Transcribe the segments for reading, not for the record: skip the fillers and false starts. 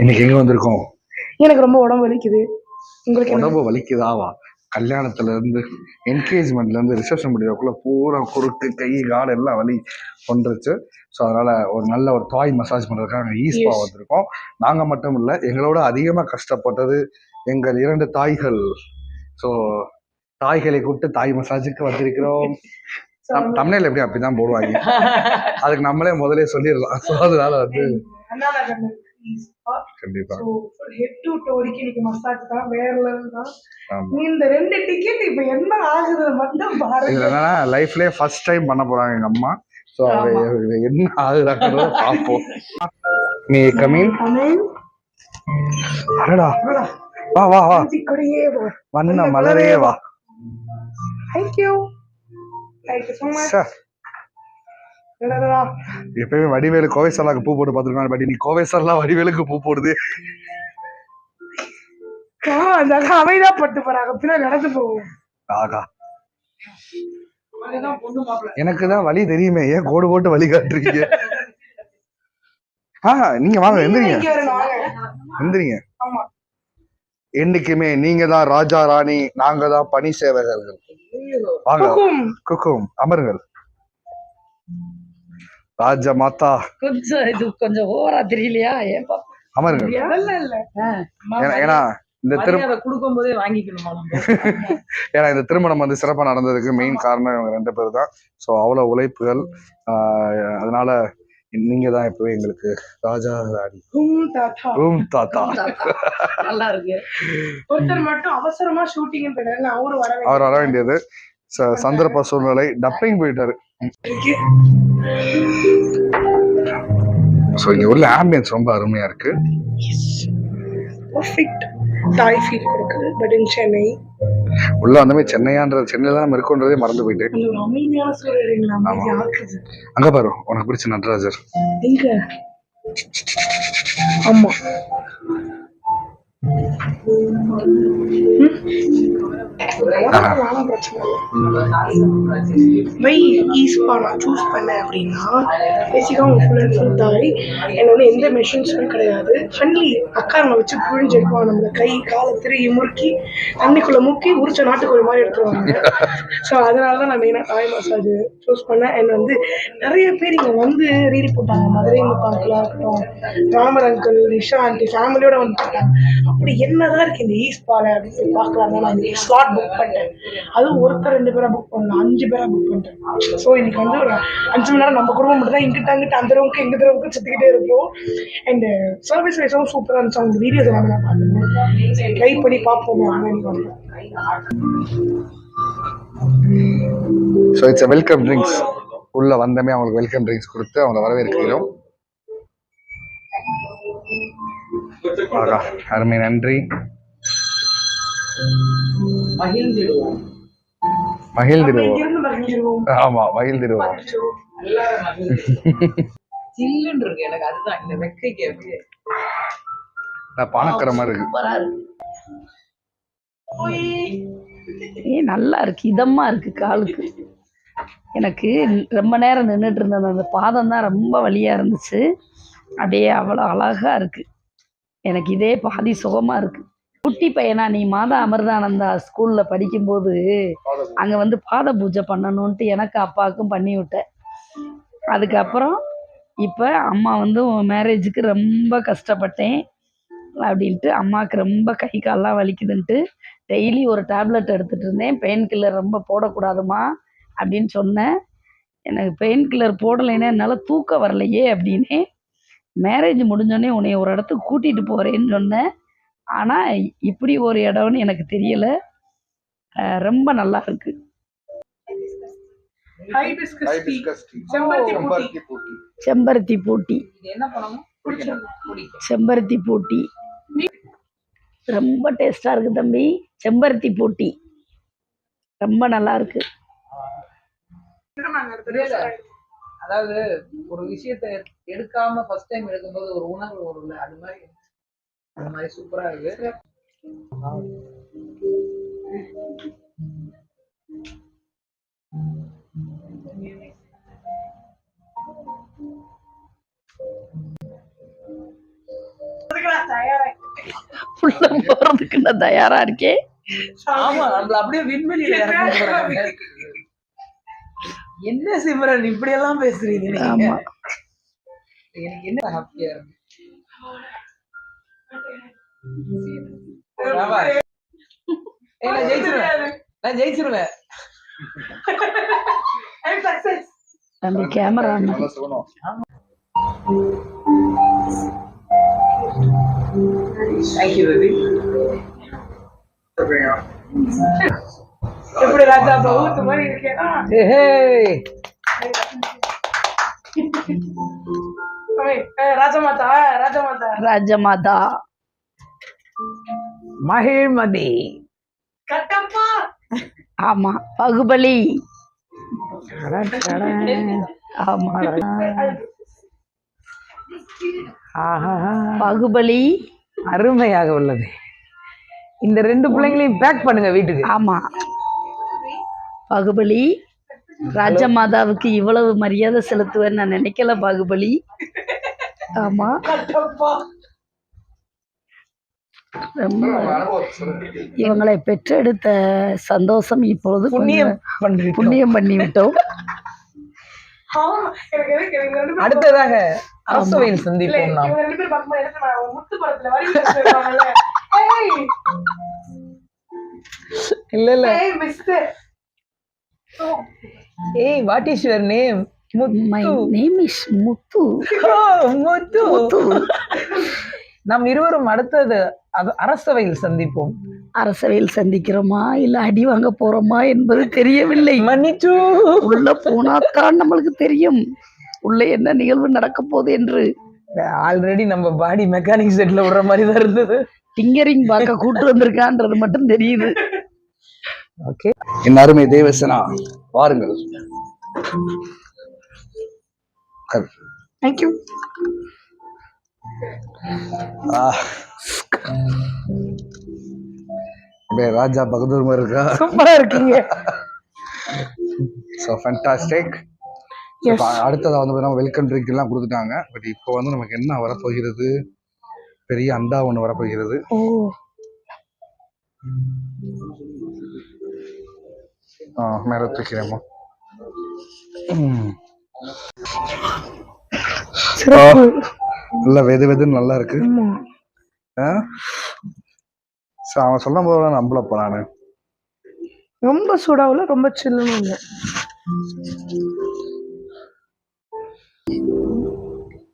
இன்னைக்கு எங்க வந்திருக்கோம்? எனக்கு ரொம்ப உடம்பு வலிக்குது. உங்களுக்கு உடம்பு வலிக்குதாவா? கல்யாணத்துல இருந்து என்கேஜ்மெண்ட்ல இருந்து ரிசப்ஷன் முடியக்குள்ள பூரா குறுக்கு கை கால் எல்லாம் வலி கொண்டுருச்சு. ஸோ அதனால ஒரு நல்ல ஒரு தாய் மசாஜ் பண்றதுக்காக ஈஸ்பா வந்திருக்கோம். நாங்க மட்டும் இல்லை, எங்களோட அதிகமா கஷ்டப்பட்டது எங்கள் 2 தாய்கள். ஸோ தாய்களை கூப்பிட்டு தாய் மசாஜுக்கு வந்திருக்கிறோம். தமிழ்ல எப்படி அப்படிதான் போடுவாங்க. அதுக்கு நம்மளே முதலே சொல்லிடலாம். ஸோ அதனால வந்து கண்டிப்பா ஹெட் டு டோ வரைக்கும் இன்னைக்கு மசாஜ் தான், வேற லெவல் தான். இந்த 2 டிக்கெட் இப்ப என்ன ஆகுது மட்டும் பாருங்க. இதுல என்னன்னா லைஃப்லயே ஃபர்ஸ்ட் டைம் பண்ண போறாங்க எங்க அம்மா. ஸோ என்ன ஆகுறாங்கிறத பார்ப்போம். நீ கமிங். அடடா, வா வா வா, வண்ண மலரே வா. Thank you so much. எப்பயுமே வடிவேலு கோவை சரலாக்கு பூ போட்டு பார்த்துருக்காங்க. பட் நீ கோவை சரலா வடிவேலுக்கு பூ போடுது. அமைதான் பட்டு போறாங்க, பின்னாடி நடந்து போவோம். ஆகா, எனக்கு தான் வழி தெரியுமே, ஏன் கோடு போட்டு வழி காட்டுறீங்க? நீங்க வாங்க, எந்திரிங்க எந்திரிங்க. என்னைக்குமே நீங்க தான் ராஜா ராணி, நாங்க தான் பணி சேவகர்கள். வாங்க குக்கும், அமருங்கள். ராஜா மாதா கொஞ்சம் இது கொஞ்சம் ஓவரா தெரியலையா? அமருங்கள். ஏன்னா இந்த கொடுக்கும் போதே வாங்கிக்கணுமா? ஏன்னா இந்த திருமணம் வந்து சிறப்பா நடந்ததுக்கு மெயின் காரணம் இவங்க 2 பேர் தான். ஸோ அவ்வளவு உழைப்புகள். அதனால நீங்க தான் இப்பவே எங்களுக்கு ராஜா ராணி. தாத்தா நல்லா இருக்கு. ஒருத்தர் மட்டும் அவசரமா ஷூட்டிங் அவர் வர வேண்டியது சந்தர்ப்ப சூழ்நிலை, டப்பிங் போயிட்டாரு. ஸோ இங்க உள்ள ஆம்பியன்ஸ் ரொம்ப அருமையா இருக்கு. பர்ஃபெக்ட் தாய் ஃபீல் கொடுக்குது. பட் இன் சென்னை உள்ள அந்த மாதிரி சென்னையான்றது, சென்னையில தான் நம்ம இருக்கோன்றதே மறந்து போயிட்டேன். அமைதியான சூழ்நிலை. அங்க பாரு, உனக்கு பிடிச்ச நடராஜர் எங்க? ஆமா, சூஸ் பண்ணேன் அப்படின்னா பேசிக்கா ஃபுல் அண்ட் ஃபுல் தாய். என்னோட எந்த மெஷின்ஸுமே கிடையாது. ஃப்ரெண்ட்லி அக்காரங்களை வச்சு புழிஞ்சிருக்கோம். நம்மள கை காலை திருகி முறுக்கி தண்ணிக்குள்ள முக்கி உரிச்ச நாட்டுக்கோழி மாதிரி எடுத்துருவாங்க. ஸோ அதனால தான் நான் மெயினாக தாய் மசாஜ் சூஸ் பண்ணேன். அண்ட் வந்து நிறைய பேர் இங்கே வந்து ரீல் போட்டாங்க. மதுரை முத்தாக்கில் இருக்கட்டும், ராமர் அங்கிள், ரிஷா ஆண்டி ஃபேமிலியோட வந்து போட்டாங்க. அப்படி என்னதான் இருக்கு இந்த ஈஸ்பால அப்படின்னு சொல்லி பார்க்கலாமா. நான் இன்னைக்கு ஸ்லாட் புக் பண்ணிட்டேன். அதுவும் ஒருத்தர் 2 பேரா புக் பண்ணல, 5 பேரா புக் பண்ணிட்டேன். ஸோ இன்னைக்கு வந்து ஒரு 5 மணி நேரம் நம்ம குடும்பம் மட்டும் தான் இங்கிட்ட அங்கிட்ட அந்த ரூமுக்கு எங்கிட்ட ரூமுக்கு சுற்றிக்கிட்டே இருப்போம். அண்ட் சர்வீஸ் வைஸும் சூப்பராக இருந்துச்சு. அவங்க வீடியோஸ் எல்லாமே நான் பார்த்துருந்தேன். ட்ரை பண்ணி பார்ப்போம். So it's welcome drinks. உள்ள வந்தமே அவங்களுக்கு வெல்கம் ட்ரிங்க்ஸ் கொடுத்து அவங்களை வரவேற்கிறோம். அருமை, நன்றி. மகிழ்ந்திருவோம். ஆமா, மகிழ்ந்திருவோம். சில்லுன்னு இருக்கு எனக்கு. அதுதான் இந்த வெக்கைக்கு அப்படியே பானக்கரை மாதிரி இருக்கு. நல்லா இருக்கு, இதமா இருக்கு காலுக்கு. எனக்கு ரொம்ப நேரம் நின்றுட்டு இருந்தது, அந்த பாதம் தான் ரொம்ப வலியா இருந்துச்சு. அப்படியே அவ்வளோ அழகா இருக்கு. எனக்கு இதே பாதி சுகமா இருக்கு. குட்டி பையனா நீ மாதா அமிர்தானந்தா ஸ்கூல்ல படிக்கும்போது அங்க வந்து பாத பூஜை பண்ணணும்ட்டு எனக்கு அப்பாவுக்கும் பண்ணி விட்டேன். அதுக்கப்புறம் இப்போ அம்மா வந்து மேரேஜுக்கு ரொம்ப கஷ்டப்பட்டேன் அப்படின்ட்டு அம்மாவுக்கு ரொம்ப கை கால்லாம் வலிக்குதுன்ட்டு டெய்லி ஒரு டேப்லெட் எடுத்துகிட்டு இருந்தேன். பெயின் கில்லர் ரொம்ப போடக்கூடாதுமா அப்படின்னு சொன்னேன். எனக்கு பெயின் கில்லர் போடலைன்னா என்னால் தூக்கம் வரலையே அப்படின்னே மேரேஜ் முடிஞ்சோடனே உன்னை ஒரு இடத்துக்கு கூட்டிகிட்டு போகிறேன்னு சொன்னேன். ஆனால் இப்படி ஒரு இடம்னு எனக்கு தெரியலை. ரொம்ப நல்லா இருக்கு. செம்பருத்தி பூட்டி, செம்பருத்தி பூட்டி ரொம்ப டேஸ்டா இருக்கு தம்பி. செம்பருத்தி பூட்டி ரொம்ப நல்லா இருக்கு. அதாவது ஒரு விஷயத்தை எடுக்காம ஃபர்ஸ்ட் டைம் எடுக்கும்போது ஒரு உணர்வு வரும்ல, அது மாதிரி சூப்பரா இருக்கு. தயாரா உள்ள போறதுக்கு நான் தயாரா இருக்கேன். ஆமா, நம்மள அப்படியே விண்வெளியில இறக்க போறாங்க. என்ன சிம்ரன் இப்படி எல்லாம் பேசுறீங்க நீங்க? ஆமா. எனக்கு என்ன ஹாப்பியா இருக்கு. ஆமா. நான் ஜெயிச்சிருவேன், நான் ஜெயிச்சிருவேன். அந்த கேமரா நல்லா சொல்லணும். Thank you baby. எப்படி ராஜா ஊத்து மாதிரி இருக்கேன். ராஜமாதா ராஜமாதா ராஜமாதா மகிழ்மதி. கட்டப்பா. ஆமா. பாகுபலி. ஆமா. பாகுபலி அருமையாக உள்ளது. இந்த 2 பிள்ளைங்களையும் பேக் பண்ணுங்க வீட்டுக்கு. ஆமா. பாகுபலி. ராஜமாதாவுக்கு இவ்வளவு மரியாதை செலுத்துவேன்னு நான் நினைக்கல பாகுபலி. ஆமா. ரொம்ப இவங்களை பெற்றெடுத்த சந்தோஷம் இப்பொழுது புண்ணியம் பண்ணி விட்டோம். அடுத்ததாக அரசவையில் சந்திப்போம் நாம். முத்து படத்துல வரி பேசுவாங்கல்ல. இல்ல இல்ல. Oh. Hey, what is your name? My name is முத்து. முத்து. நாம் இருவரும் அடுத்தது அரசவையில் சந்திப்போம். அரசவையில் சந்திக்கிறோமா இல்ல அடி வாங்க போறோமா என்பது தெரியவில்லை. மன்னிச்சு. உள்ள போனாத்தான் நம்மளுக்கு தெரியும் உள்ள என்ன நிகழ்வு நடக்க போகுது என்று. ஆல்ரெடி நம்ம பாடி மெக்கானிக் செட்ல விடுற மாதிரி தான் இருந்தது. டிங்கரிங் பார்க்க கூட்டு வந்திருக்கான்றது மட்டும் தெரியுது. ஓகே. என் அருமை தேவசேனா வாருங்கள். தேங்க்யூ. ராஜா பகதூர் மாதிரி இருக்கா? சூப்பரா இருக்கீங்க. So fantastic. அடுத்ததாக வந்து வெல்கம் ட்ரிங்க் எல்லாம் கொடுத்துட்டாங்க. பட் இப்போ வந்து நமக்கு என்ன வரப்போகிறது, பெரிய அண்டா ஒன்று வரப்போகிறது. ஓ. மேலே தூக்கிறேம்மா. நல்லா வெது வெதுன்னு நல்லா இருக்கு. அவன் சொல்லும் போது நம்பலப்பா நானு. ரொம்ப சூடாவில் ரொம்ப சில்லுன்னு இல்லை.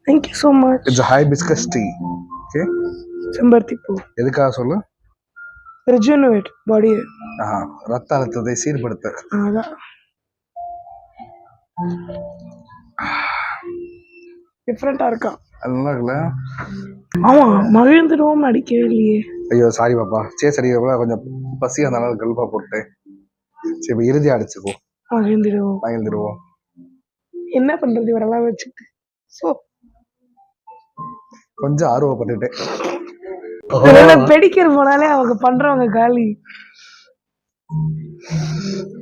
Thank you so much. It's hibiscus tea. Okay. செம்பருத்தி பூ. எதுக்காக சொல்லு? ரெஜுனவேட் பாடி. ரத்த அழுத்தத்தை சீர்படுத்த. அதான் டிஃப்ரெண்டா இருக்கா. அது நல்லா இருக்குல்ல? ஆமா, மகிழ்ந்துடுவோம் அடிக்கவே இல்லையே. ஐயோ சாரி பாப்பா. சரி கொஞ்சம் பசி அந்த அளவுக்கு கல்பா போட்டேன். சரி இப்போ இறுதியாக அடிச்சுக்கோ. மகிழ்ந்துடுவோம். என்ன பண்றது இவரெல்லாம் வச்சுக்கிட்டு. ஸோ கொஞ்சம் ஆர்வப்பட்டுட்டேன். பெடிக்கர் போனாலே அவங்க பண்றவங்க காலி.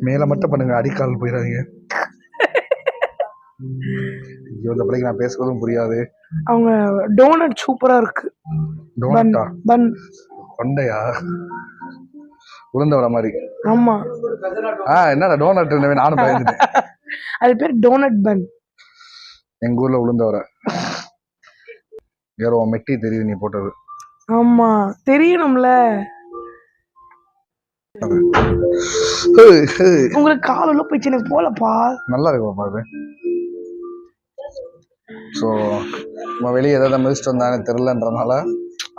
மேல மட்டும் பண்ணுங்க, அடிக்கால் போயிடாதீங்க. ஐயோ இந்த பிள்ளைக்கு நான் பேசுவதும் புரியாது. அவங்க டோனட் சூப்பரா இருக்கு. டோனட்டா? பன். கொண்டையா? உளுந்த வடை மாதிரி. ஆமா. என்னடா டோனட்? நானும் பயந்துட்டேன். அது பேர் டோனட் பன். எங்க ஊர்ல உளுந்த வடை. யாரோ மெட்டி தெரியுது நீ போட்டது. ஆமா தெரியணும்ல. உங்களுக்கு காலையில போயிடுச்சு, எனக்கு போலப்பா. நல்லா இருக்கும் பாரு. ஸோ நம்ம வெளியே எதாவது மிதிச்சிட்டு வந்தானே தெரிலன்றதுனால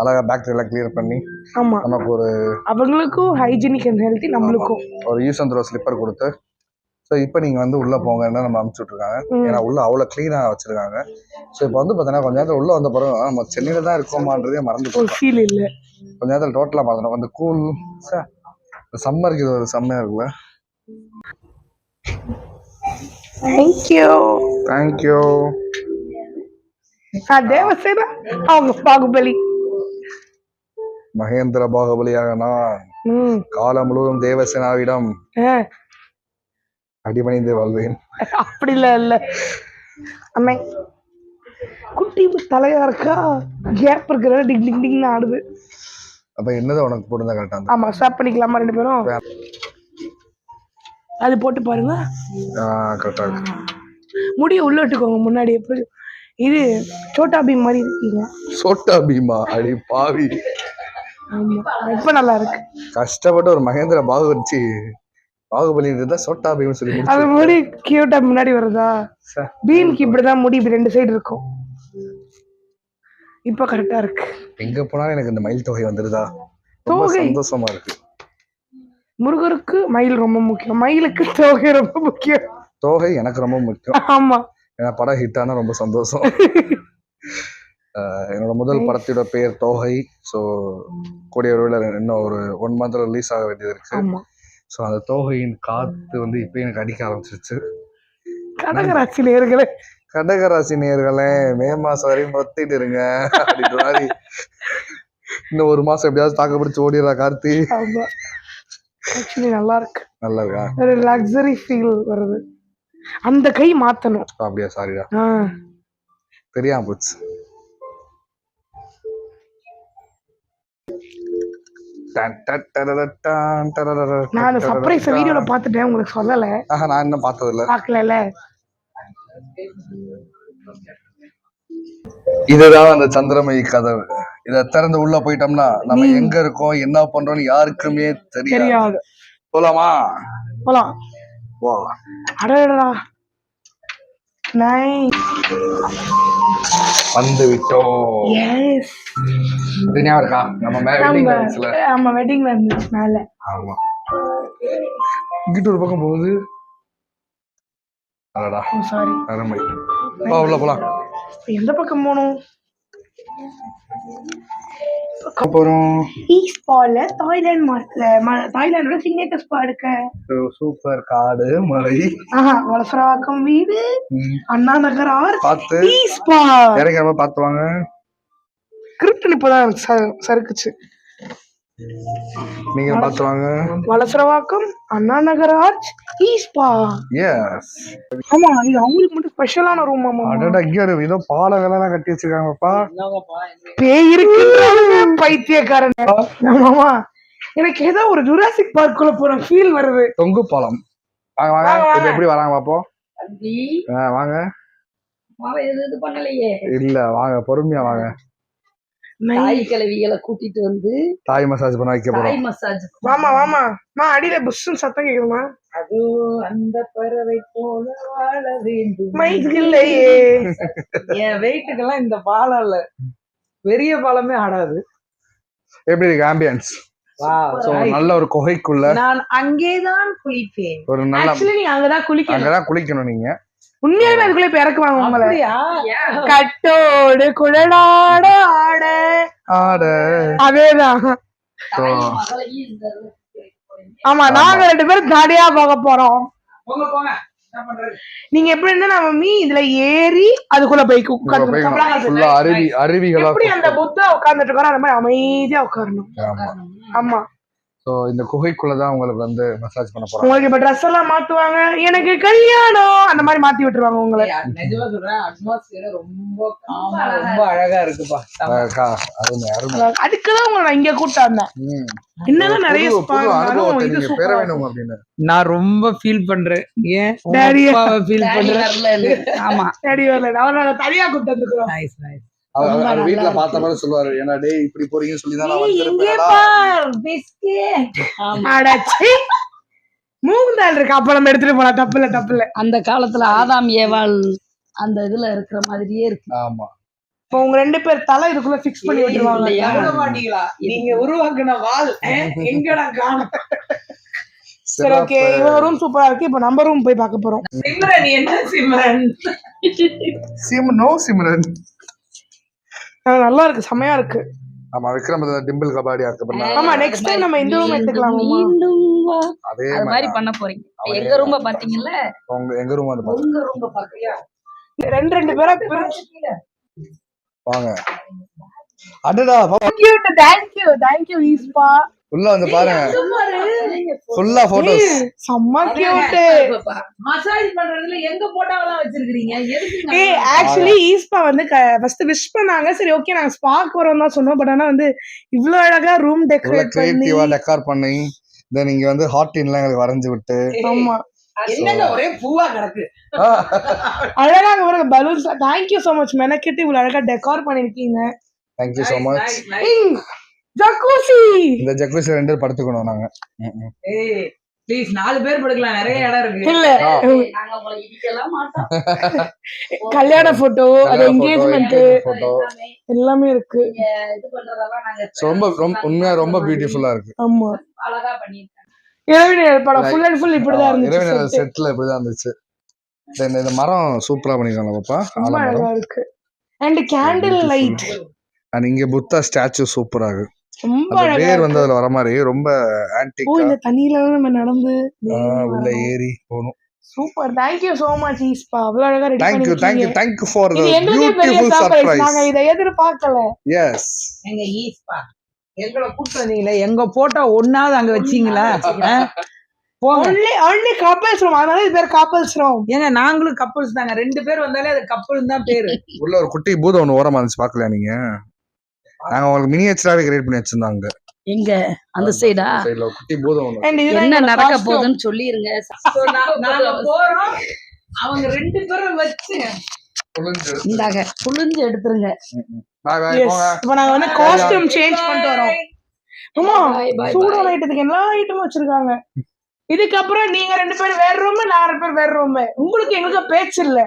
அழகா பேக்டீரியெல்லாம் கிளியர் பண்ணி ஆமா நமக்கு ஒரு அவங்களுக்கும் ஹைஜீனிக் அண்ட் ஹெல்த்தி, நம்மளுக்கும் ஒரு யூஸ் அண்ட் த்ரோ ஸ்லிப்பர் கொடுத்து ஸோ இப்போ நீங்கள் வந்து உள்ளே போங்கன்னு நம்ம அனுப்பிச்சி விட்ருக்காங்க. ஏன்னா உள்ள அவ்வளோ க்ளீனாக வச்சுருக்காங்க. ஸோ இப்போ வந்து பார்த்தீங்கன்னா கொஞ்ச நேரத்தில் உள்ளே வந்த பிறகு நம்ம சென்னையில் தான் இருக்கோமான்றதே மறந்து ஒரு ஃபீல் இல்லை. கொஞ்ச நேரத்தில் டோட்டலாக மறந்துடும். அந்த கூல் சம்மருக்கு இது ஒரு செம்மையாக இருக்குல்ல. தேங்க்யூ. தேவசேனா அவங்க பாகுபலி. மகேந்திர பாகுபலியாக நான் காலம் முழுவதும் தேவசேனாவிடம் அடிபணிந்து வாழ்வேன். அப்படி இல்ல. அம்மே குட்டி குட்டி தலையா இருக்கா, கேப் இருக்கிற டிங் டிங் டிங்னு ஆடுது. அப்ப என்னதான் உனக்கு போட்டுருந்தா கரெக்டா ஆமா, ஸ்டாப் பண்ணிக்கலாமா 2 பேரும்? அது போட்டு பாருங்க. கரெக்டா இருக்கு. முடிய உள்ள விட்டுக்கோங்க முன்னாடி. எப்படி இது சோட்டா பீம் மாதிரி இருக்கீங்க. சோட்டா பீமா? அடி பாவி. ஆமா, இப்ப நல்லா இருக்கு. கஷ்டப்பட்டு ஒரு மகேந்திர பாகுபலி இருந்தா சோட்டா பீம் சொல்லி அது முடிச்சு. முடி கியூட்டா முன்னாடி வருதா? பீம்க்கு இப்படிதான் முடி இப்படி 2 சைடு இருக்கும். இப்ப கரெக்டா இருக்கு. எங்க போனாலும் எனக்கு இந்த மயில் தொகை வந்துருதா, ரொம்ப தோகை. சந்தோஷமா இருக்கு. முருகருக்கு மயில் ரொம்ப முக்கியம், மயிலுக்கு தோகை ரொம்ப முக்கியம். தோகை எனக்கு ரொம்ப முக்கியம். ஆமா, ஏன்னா படம் ஹிட் ஆனா ரொம்ப சந்தோஷம். என்னோட முதல் படத்தோட பேர் தோகை. ஸோ கூடிய விரைவில் இன்னும் ஒரு 1 month ரிலீஸ் ஆக வேண்டியது இருக்கு. ஆமா. ஸோ அந்த தோகையின் காத்து வந்து இப்போ எனக்கு அடிக்க ஆரம்பிச்சிருச்சு. கடகராசி நேயர்களே, கடகராசி நேயர்களே, மே மாசம் வரையும் பொத்திட்டு இருங்க அப்படின்ற மாதிரி. இன்னும் 1 மாசம் எப்படியாவது தாக்க பிடிச்சி ஓடிடுறா கார்த்தி. ஆமா, ஆக்சுவலி நல்லா இருக்கு. நல்லா இருக்கா? ஒரு லக்ஸரி ஃபீல் வருது. அந்த கை மாத்தணும். அப்படியா? சாரிடா, ஆ, தெரியாம போச்சு. நான் அந்த சர்ப்ரைஸ் வீடியோல பாத்துட்டேன், உங்களுக்கு சொல்லல. நான் இன்னும் பார்த்தது இல்ல. பாக்கல. இதுதான் அந்த சந்திரமயி கதவு. இத திறந்து உள்ள போயிட்டோம்னா நம்ம எங்க இருக்கோம், என்ன பண்றோம்னு யாருக்குமே தெரியாது. போலாமா? போலாம். வா. அடடா, நைஸ். வந்து விட்டோம். எஸ், இது ஞாபகம் இருக்கா? நம்ம வெட்டிங் டான்ஸ்ல. ஆமா, வெட்டிங்ல இருந்துச்சு மேல. ஆமா, இங்கிட்ட ஒரு பக்கம் போகுது. அடடா, சாரி. அருமை. வா உள்ள போலாம். எந்த பக்கம் போகணும்? அப்புறம் ஈஸ்பால தாய்லாந்து தாய்லாந்தோட சிக்னேச்சர் ஸ்பா இருக்கு. சூப்பர். காடு, மலை, வலசராக்கம் வீடு, அண்ணா நகர் ஆர் பார்த்து ஈஸ்பா. இறங்காம பார்த்து வாங்க. கிரிப்டன் இப்பதான் சறுக்குச்சு. நீங்க பார்த்து வாங்க. வலசரவாக்கம், அண்ணா நகர் ஆர்ச், ஈஸ்பா. எஸ். ஆமா, இது அவங்களுக்கு மட்டும் ஸ்பெஷலான ரூம். ஆமா, அடடா, இங்க ஒரு ஏதோ பாலங்கள்லாம் கட்டி வச்சிருக்காங்கப்பா. பேய் இருக்கு பைத்தியக்காரன். ஆமாமா, எனக்கு ஏதோ ஒரு ஜுராசிக் பார்க்குள்ள போற ஃபீல் வருது. தொங்கு பாலம். வாங்க வாங்க, இப்ப எப்படி வராங்க பாப்போம். வாங்க. இது பண்ணலையே. இல்ல வாங்க, பொறுமையா வாங்க. தாய் கிழவிகளை கூட்டிட்டு வந்து தாய் மசாஜ் பண்ண வைக்க போறோம். Thai massage. வாமா வாமா, அடியில புஷ்ன்னு சத்தம் கேக்குதுமா. அது அந்த பறவை போல வாழ வேண்டும். மைக் இல்லையே. என் வெயிட்டுக்கெல்லாம் இந்த பாலம் இல்ல, பெரிய பாலமே ஆடாது. எப்படி இருக்கு ஆம்பியன்ஸ்? சோ நல்ல ஒரு குகைக்குள்ள நான் அங்கேதான் குளிப்பேன். ஒரு நல்ல ஆக்சுவலி நீ அங்கதான் குளிக்கணும். அங்கதான் குளிக்கணும் நீங்க. உண்மையாலுமே அதுக்குள்ள இப்ப இறக்குவாங்க உங்களை. அப்படியா? கட்டோடு குழலாட ஆட ஆட. அதேதான். ஆமா, நாங்க 2 பேரும் ஜாலியா போக போறோம். போங்க போங்க, என்ன பண்றது? நீங்க எப்படி இருந்தா நம்ம இதுல ஏறி அதுக்குள்ள போய் ஃபுல்லா அருவிகளா. எப்படி அந்த புத்தா உட்கார்ந்துட்டு இருக்கோம் அந்த மாதிரி அமைதியா உட்காரணும். ஆமா. சோ இந்த குகைக்குள்ளதான் உங்களுக்கு வந்து மசாஜ் பண்ண போறாங்க. உங்களுக்கு இப்ப ட்ரெஸ் எல்லாம் மாத்துவாங்க, எனக்கு கல்யாணம் அந்த மாதிரி மாத்தி விட்டுருவாங்க உங்களை. நிஜமா சொல்றேன், அட்மாஸ்பியர் ரொம்ப காமா, ரொம்ப அழகா இருக்குப்பா. அருமை அருமை. அதுக்குதான் உங்களை நான் இங்க கூப்பிட்டு வந்தேன். என்னதான் நிறைய பேர வேணும் அப்படின்னு நான் ரொம்ப ஃபீல் பண்றேன். ஏன் ஃபீல் பண்றேன்? ஆமா, சரி வரல, அவரோட தனியா கூப்பிட்டு வந்துக்கிறோம். Nice nice. அவர் வீட்டுல பார்த்த மாதிரி சொல்லுவாரு, ஏன்னா டேய் இப்படி போறீங்கன்னு சொல்லிதான் நான் வந்திருப்பேன். மூங்குந்தாள் இருக்கு, அப்ப நம்ம எடுத்துட்டு போலாம். தப்பு இல்ல. அந்த காலத்துல ஆதாம் ஏவாள் அந்த இதுல இருக்கிற மாதிரியே இருக்கு. ஆமா. இப்போ உங்க 2 பேர் தலை இதுக்குள்ள பிக்ஸ் பண்ணி விட்டுருவாங்க. நீங்க உருவாக்குன வால் எங்கடா காணோம்? சரி, ஓகே, இவங்க ரூம் சூப்பரா இருக்கு. இப்ப நம்ம ரூம் போய் பார்க்க போறோம். சிம்ரன், என்ன சிம்ரன்? சிம்ரன் நல்லா இருக்கு, செமையா இருக்கு. ஆமா, விக்ரம் டிம்பிள் கபாடியா இருக்கு. ஆமா, நெக்ஸ்ட் டைம் நம்ம இந்த ரூம் எடுத்துக்கலாம். அதே மாதிரி பண்ண போறீங்க. எங்க ரூம்ப பாத்தீங்கல்ல, எங்க ரூம் வந்து உங்க ரூம்ப பாக்கறியா? 2 பேரா பிரிச்சு வாங்க. அடடா, தேங்க் யூ ஈஸ்பா. உள்ள வந்து பாருங்க ஃபுல்லா போட்டோஸ். செம்ம கியூட். மசாஜ் பண்றதுல எங்க போட்டோவெல்லாம் வச்சிருக்கீங்க? எதுக்கு ஆக்சுவலி ஈஸ்பா வந்து ஃபர்ஸ்ட் விஷ் பண்ணாங்க. சரி ஓகே நாங்க ஸ்பாக்கு வரோம் தான் சொன்னோம். பட் ஆனா வந்து இவ்வளவு அழகா ரூம் உள்ள டெக்கரேட் பண்ணி கிரியேட்டிவா டெக்கார் பண்ணி தென் இங்க வந்து ஹார்ட் இன்லாம் எங்களுக்கு வரைஞ்சு விட்டு ஆமா என்னங்க ஒரே பூவா கிடக்கு. அழகா அங்க ஒரு பலூன்ஸ். Thank you so much. மெனக்கிட்டு இவ்வளவு அழகா டெக்கார் பண்ணிருக்கீங்க. Thank you so much. ஜக்கூசி. இந்த ஜக்கூசி 2 பேர் படுத்துக்கணும் நாங்க. ஏய் ப்ளீஸ் 4 பேர் படுக்கலாம், நிறைய இடம் இருக்கு. இல்ல நாங்க உங்களை இடிக்கலாம் மாட்டோம். கல்யாண போட்டோ, அது என்கேஜ்மெண்ட் போட்டோ எல்லாமே இருக்கு. நீங்க இது பண்றதெல்லாம் நாங்க ரொம்ப ரொம்ப உண்மையா ரொம்ப பியூட்டிஃபுல்லா இருக்கு. ஆமா அழகா பண்ணிருக்காங்க. இரவினியல் படம் ஃபுல் அண்ட் ஃபுல் இப்படிதான் இருந்துச்சு. இரவினல் செட்ல இப்படிதான் இருந்துச்சு. தென் இந்த மரம் சூப்பரா பண்ணிருக்காங்க பாப்பா. ரொம்ப அழகா இருக்கு. And candle light. அண்ட் இங்க புத்தா ஸ்டாச்சு சூப்பரா இருக்கு. ரொம்ப அந்த அழகா வேர் வந்து அதுல வர மாதிரி ரொம்ப ஓ ஆன்டிக்கா இந்த தண்ணியில நம்ம நடந்து உள்ள ஏறி போணும். சூப்பர். தேங்க்யூ சோ மச் ஈஸ்பா. அவ்வளவு அழகா ரெடி தேங்க்யூ பண்ணிருக்கீங்க. தேங்க்யூ ஃபார் தி இது எங்களுக்கே பெரிய பியூட்டிஃபுல் சர்ப்ரைஸ். சர்ப்ரைஸ். நாங்க இதை எதிர்பார்க்கல. எஸ் எங்க ஈஸ்பா எங்களை கூப்பிட்டு வந்தீங்களே, எங்க போட்டோ ஒன்னாவது அங்க வச்சீங்களா? only couples room. அதனால இது பேர் couples room. ஏங்க நாங்களும் கப்பல்ஸ் தாங்க. 2 பேர் வந்தாலே அது கப்பல் தான் பேரு. உள்ள ஒரு குட்டி பூதம் ஒன்று ஓரமா இருந்துச்சு, பாக்கலையா நீங்க? நாங்க உங்களுக்கு மினியேச்சராவே கிரியேட் பண்ணி வச்சிருந்தாங்க. எங்க அந்த சைடா சைடுல ஒரு குட்டி பூதம் ஒன்று. And இதுதான் என்ன எங்களோட நடக்க costume. போகுதுன்னு சொல்லிருங்க. So, நாங்க போறோம், அவங்க 2 பேரும் வச்சு இந்தாங்க புளிஞ்சு எடுத்துருங்க. பாய் பாய் Yes. போங்க. இப்போ நாங்க வந்து காஸ்டியூம் சேஞ்ச் பண்ணிட்டு வரோம். ஆமா Bye, bye, சூடான bye. ஐட்டத்துக்கு எல்லா ஐட்டமும் வச்சிருக்காங்க. இதுக்கப்புறம் நீங்க 2 பேரும் வேற ரூம், நான் 2 பேர் வேற ரூம். உங்களுக்கு எங்களுக்கு பேச்சு இல்ல.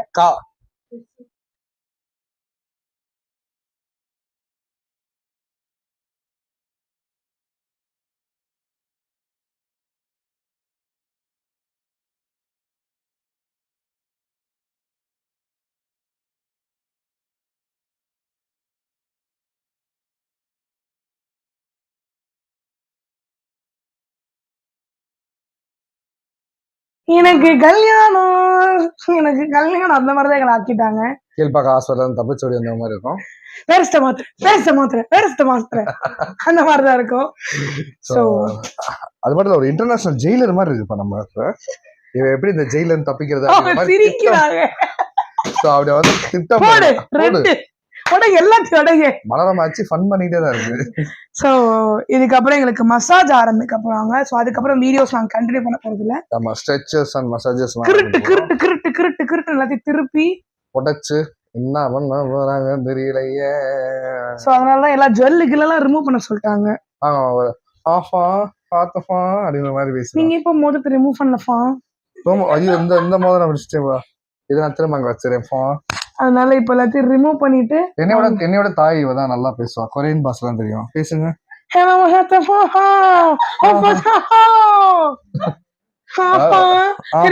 எனக்கு கல்யாணம் அந்த மாதிரிதான் எங்களை ஆக்கிட்டாங்க. கீழ்பாக்க ஹாஸ்பிட்டல் தப்பிச்சோடி வந்த மாதிரி இருக்கும். வேறஸ்ட மாத்திரை அந்த மாதிரிதான் இருக்கும். So, அது மட்டும் இல்ல, ஒரு இன்டர்நேஷனல் ஜெயிலர் மாதிரி இருக்கு. இப்ப நம்ம இவ எப்படி இந்த ஜெயில இருந்து தப்பிக்கிறது அப்படிங்கிற மாதிரி சிரிக்கிறாங்க. So, அப்படி வந்து திட்டம் போடு போடு. ரெண்டு உடனே எல்லாத்தையும் உடைய. மலரமாச்சு ஃபன் பண்ணிட்டே தான் இருக்கு. ஸோ இதுக்கப்புறம் எங்களுக்கு மசாஜ் ஆரம்பிக்க போறாங்க. ஸோ அதுக்கப்புறம் வீடியோஸ் நாங்கள் கண்டினியூ பண்ண போறது இல்லை. நம்ம ஸ்ட்ரெச்சஸ் அண்ட் மசாஜஸ் கிருட்டு எல்லாத்தையும் திருப்பி உடைச்சு என்ன பண்ண போறாங்க தெரியலையே. ஸோ அதனாலதான் எல்லா ஜுவல்லுக்கெல்லாம் ரிமூவ் பண்ண சொல்லிட்டாங்க. ஆஃபா பாத்தஃபா அப்படிங்கிற மாதிரி பேசுறேன். நீங்க இப்போ மோதத்தை ரிமூவ் பண்ணலப்பா. ஐயோ இந்த மோதிரம் முடிச்சிட்டேவா, இதை நான் திரும்ப அங்க வச்சிருப்பா. அதனால இப்ப எல்லாத்தையும் ரிமூவ் பண்ணிட்டு என்னோட தாய் இவ தான் நல்லா பேசுவா. கொரியன் பாஸ் எல்லாம் தெரியும், பேசுங்க.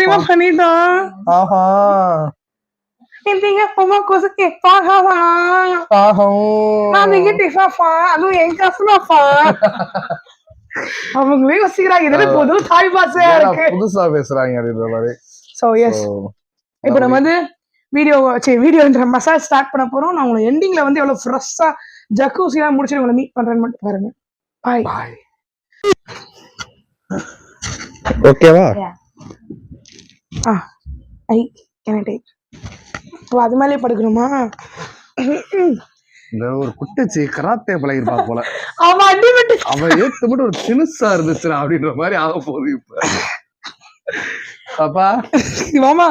ரிமூவ் பண்ணிட்டோம். ஆஹா அவங்களே யோசிக்கிறாங்க இதெல்லாம் பொது தாய் பாசையா இருக்கு, புதுசா பேசுறாங்க அப்படின்ற மாதிரி. சோ எஸ் இப்போ நம்ம வந்து வீடியோன்ற மசாஜ் ஸ்டார்ட் பண்ண போறோம். நான் உங்களை எண்டிங்ல வந்து எவ்வளவு ஃப்ரெஷ்ஷா ஜக்கூசிலாம் முடிச்சுட்டு உங்களை மீட் பண்றேன்னு மட்டும் பாருங்க. பாய். ஓகேவா? அது மேலே படுக்கணுமா? இந்த ஒரு குட்டச்சி கராத்தே பழகிருப்பா போல. அவன் அடிபட்டு அவன் ஏத்து மட்டும் ஒரு தினுசா இருந்துச்சுனா அப்படின்ற மாதிரி ஆக போகுது இப்ப. பாப்பா மாமா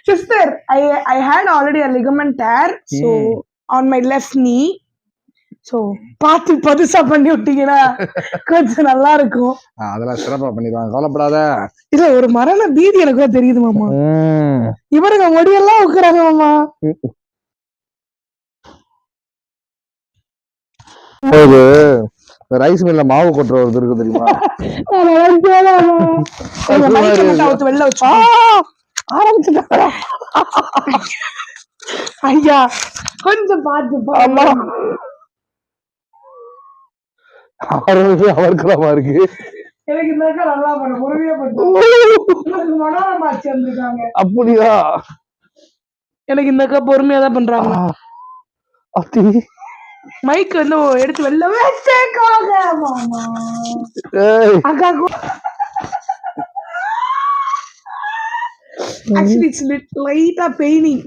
sister, I had already a ligament tear so on my left knee. so பாத்து பதுசா பண்ணி விட்டீங்கன்னா கொஞ்சம் நல்லா இருக்கும். அதெல்லாம் சிறப்பா பண்ணிடுவாங்க, கவலைப்படாத. இல்ல ஒரு மரண பீதி எனக்கு தெரியுது மாமா. இவருங்க முடியெல்லாம் உட்கிறாங்க மாமா. ரைஸ் மில்ல மாவு கொட்டுறது இருக்கு தெரியுமா? வெளில வச்சா ஆரம்பிச்சுட்டாங்க. ஐயா கொஞ்சம் பார்த்து அவருக்குலாமா இருக்கு. எனக்கு இந்த நல்லா பண்ண பொறுமையா பண்ணு. மனோரமாச்சி வந்திருக்காங்க. அப்படியா? எனக்கு இந்த பொறுமையா தான் பண்றாங்க. மைக் வந்து எடுத்து வெளில வச்சேக்காக மாமா. ஏய், அக்கா ஆக்சுவலி இட்ஸ் லைட்டா பெயினிங்.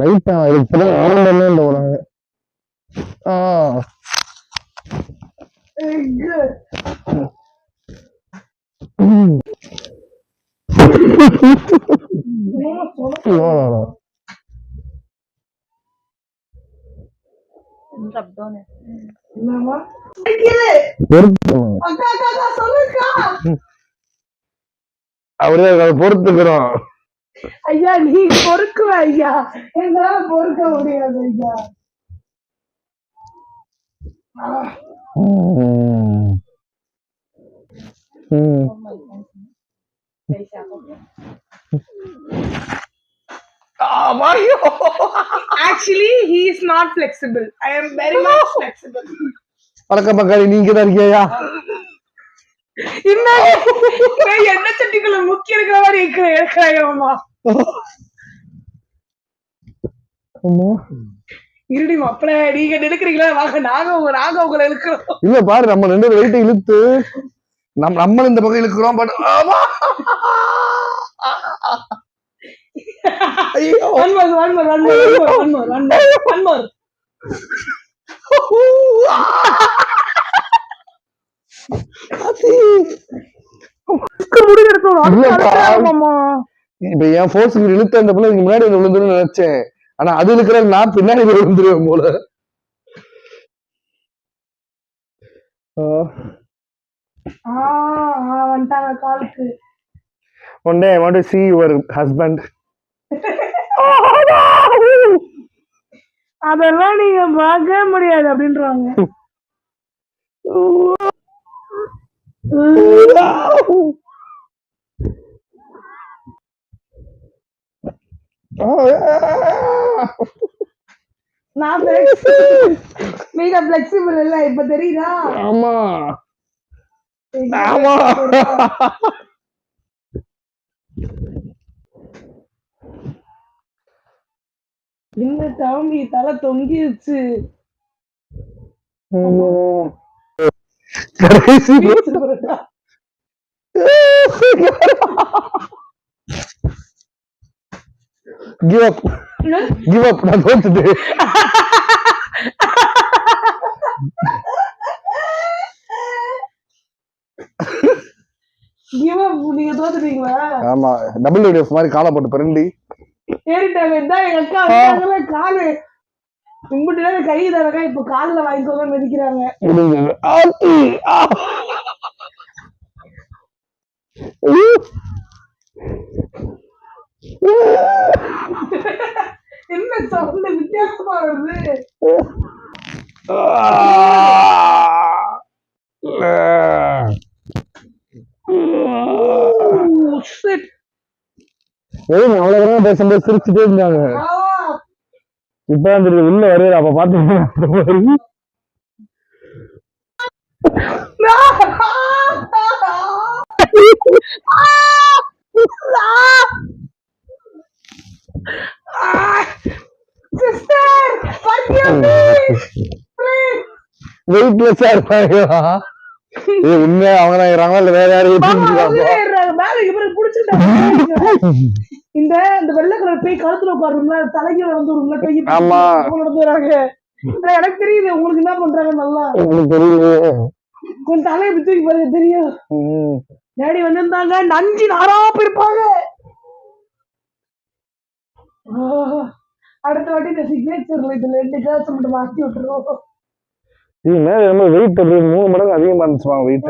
ரைட்டா இப்பதான் ஆரம்பமே இல்லை உனக்கு. அப்படியே பொறுத்துக்கிறோம். ஐயா நீ பொறுக்குவ ஐயா, என்னால பொறுக்க முடியாது ஐயா. Actually, he is not flexible. I am very much flexible. வணக்கம் மக்களே, நீங்க தான் இருக்கியா? என்ன என்ன சட்டிக்குள்ள முக்கிய இருக்கிற மாதிரி இருக்கிறாயம்மா. இருடி மாப்பிள்ள, நீங்க எடுக்கிறீங்களா? வாங்க, நாங்க உங்களை இழுக்கிறோம். இல்ல பாரு, நம்ம 2 வெயிட்டை இழுத்து நம்ம இந்த பக்கம் இழுக்கிறோம். But one more. இப்ப என் போர்ஸுக்கு இழுத்த அந்த பிள்ளை முன்னாடி விழுந்துருன்னு நினைச்சேன். ஆனா அது இருக்கிற நான் பின்னாடி விழுந்துருவேன் போல. One day I want to see your husband. அதெல்லாம் நீங்க பார்க்க முடியாது அப்படின்றாங்க. நான் நீங்க பிளெக்சிபிள் இல்ல, இப்ப தெரியுதா? ஆமா ஆமா. இந்த தம்பி தலை தொங்கிடுச்சு. Give up. நான் தோத்துட்டேன். நீங்க தோத்துட்டீங்களா? ஆமா, WWF மாதிரி காலை போட்டு பிரண்டி ஏறிட்டாங்க. இதான் எங்க அக்கா காலு கும்பிட்டு கை தரக்கா, இப்ப காலில் வாங்கிக்கோங்க மிதிக்கிறாங்க. என்ன சவுண்ட் வித்தியாசமா வருது? அவ்வளவுதான் பேசும்போது சிரிச்சுட்டே இருந்தாங்க. இப்ப உள்ள வருது, அப்ப பாத்து வெயிட்லெஸ்ஸா இருப்பாங்க. உண்மையா அவங்கதான் ஏறாங்களா இல்ல வேற யாரும்? இந்த வெள்ளை கலர் பேய் கழுத்துல உட்காருங்க, தலைக்கு வந்து ஒரு பேய் நடந்துறாங்க. எனக்கு தெரியுது உங்களுக்கு என்ன பண்றாங்க. நல்லா தெரியல, கொஞ்சம் தலையை தூக்கி பாருங்க தெரியும். டேடி வந்திருந்தாங்க, நஞ்சு நாரா போயிருப்பாங்க. அடுத்த வாட்டி இந்த சிக்னேச்சர்ல இதுல 2 கேர்ஸ் மட்டும் மாத்தி விட்டுருவோம். வெயிட் 3 மடங்கு அதிகமா இருந்துச்சுமா வெயிட்.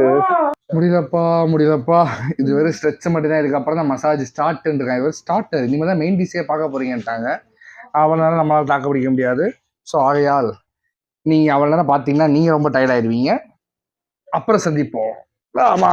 முடியலப்பா. இது வெறும் ஸ்ட்ரெச் மட்டும் தான். இதுக்கப்புறம் தான் மசாஜ் ஸ்டார்ட்ன்னு இருக்காங்க. வெறும் ஸ்டார்டர், இனிமேல் தான் மெயின் டிஷ்ஷே பார்க்க போறீங்கன்ட்டாங்க. அவனால நம்மளால தாக்க பிடிக்க முடியாது. ஸோ ஆகையால் நீங்கள் அவள் நேரம் பார்த்தீங்கன்னா நீங்கள் ரொம்ப டயர்ட் ஆயிடுவீங்க. அப்புறம் சந்திப்போம். ஆமா.